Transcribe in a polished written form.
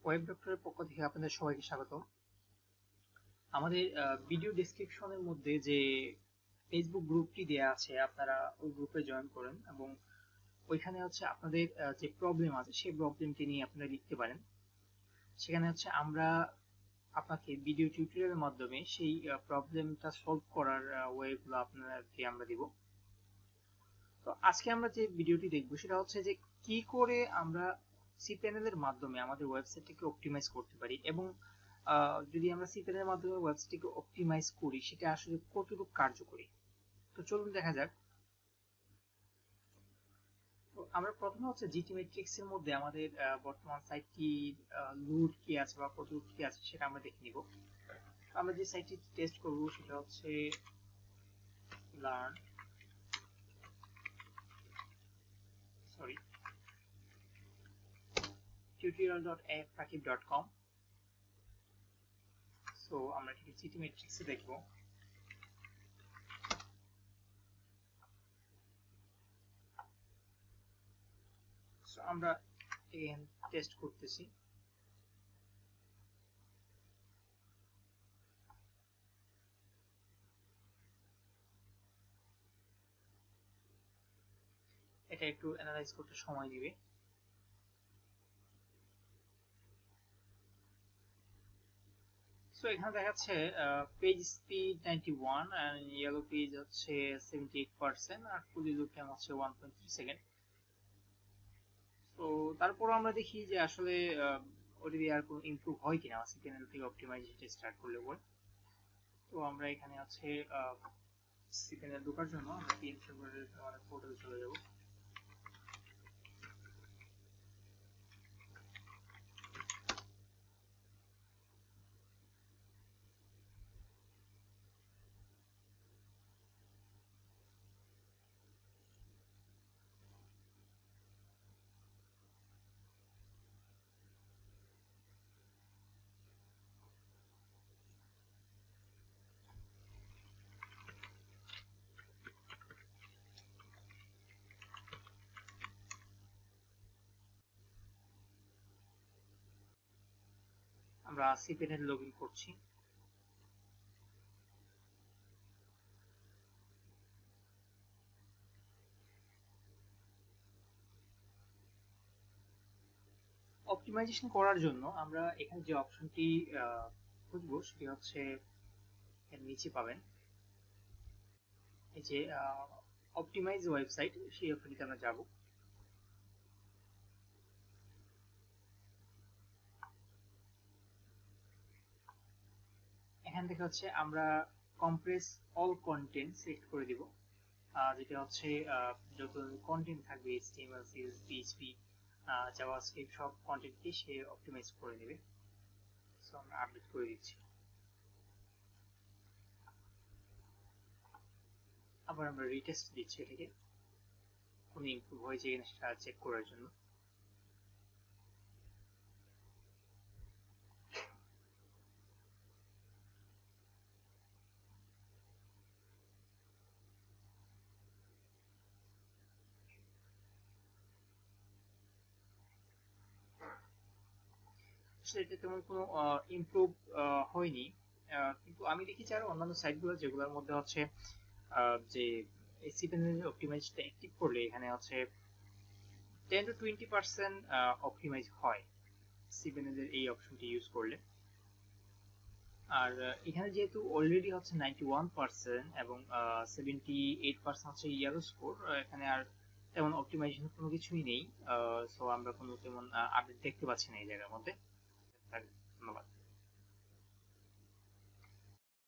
Web ডক্টরের পক্ষ থেকে আপনাদের সবাইকে স্বাগত। আমাদের ভিডিও ডেসক্রিপশনের মধ্যে যে ফেসবুক গ্রুপটি দেয়া আছে, আপনারা ওই গ্রুপে জয়েন করেন এবং ওইখানে আপনাদের যে প্রবলেম আছে সেই প্রবলেমটি নিয়ে আপনারা লিখতে পারেন। সেখানে আমরা আপনাকে ভিডিও টিউটোরিয়ালের মাধ্যমে সেই প্রবলেমটা সলভ করার ওয়েগুলো আপনাদেরকে আমরা দিব। তো আজকে আমরা যে ভিডিওটি দেখব সেটা হচ্ছে যে কি করে আমরা cPanel এর মাধ্যমে আমাদের ওয়েবসাইটটিকে অপটিমাইজ করতে পারি এবং যদি আমরা cPanel এর মাধ্যমে ওয়েবসাইটটিকে অপটিমাইজ করি সেটা আসলে কতটুকু কার্যকরী। তো চলুন দেখা যাক। তো আমরা প্রথমে জিটি ম্যাট্রিক্স এর মধ্যে আমাদের বর্তমান সাইটটির লোড কি আছে বা কতটুকু কি আছে সেটা আমরা দেখে নিব। আমরা যে সাইটটি টেস্ট করব সেটা হচ্ছে tutorial.afrakib.com। সো আমরা এটাকে জিটি ম্যাট্রিক্সে দেখব। সো আমরা টেস্ট করতেছি। এটা একটু অ্যানালাইজ করতে সময় দিবে। সো এখানে দেখাচ্ছে page speed 91 and yellow page হচ্ছে 78% আর ফুলি লোড টাইম হচ্ছে 1.3 সেকেন্ড। তো তারপর আমরা দেখি যে আসলে ওটা দিয়ে আর কোনো ইমপ্রুভ হয় কিনা cPanel থেকে অপটিমাইজেশন স্টার্ট করলে পরে। তো আমরা এখানে cPanel ঢোকার জন্য আমরা পিএন সার্ভারের পোর্টালে চলে যাব। আমরা cPanel লগইন করছি। অপটিমাইজেশন করার জন্য আমরা এখানে যে অপশনটি খুঁজবো সেটি হচ্ছে এর নিচে পাবেন এই যে অপটিমাইজ ওয়েবসাইট, সেই অপশনটিতে আমরা যাব। এখান থেকে আমরা কম্প্রেস অল কন্টেন্ট সিলেক্ট করে দিব, যেটা যত কন্টেন্ট থাকবে HTML, CSS, PHP, জাভাস্ক্রিপ্ট সব কন্টেন্টকে সে অপটিমাইজ করে নেবে। সো আমরা আপডেট করে দিচ্ছি। আবার আমরা রিটেস্ট দিচ্ছি এটাকে, কোনো ইমপ্রুভ হয়েছে কিনা সেটা চেক করার জন্য। এটা তেমন কোনো ইমপ্রুভ হয়নি, কিন্তু আমি দেখেছি আরো অন্যান্য সাইটগুলো যেগুলোর মধ্যে যে cPanel অপটিমাইজটা অ্যাক্টিভ করলে এখানে 10 to 20% অপটিমাইজ হয় cPanel এর এই অপশনটি ইউজ করলে। আর এখানে যেহেতু অলরেডি 91% এবং 78% ইয়েলো স্কোর, এখানে আর তেমন অপটিমাইজেশন কোনো কিছুই নেই। সো আমরা কোনো তেমন আপডেট দেখতে পাচ্ছি না এই জায়গার মধ্যে। ধন্যবাদ।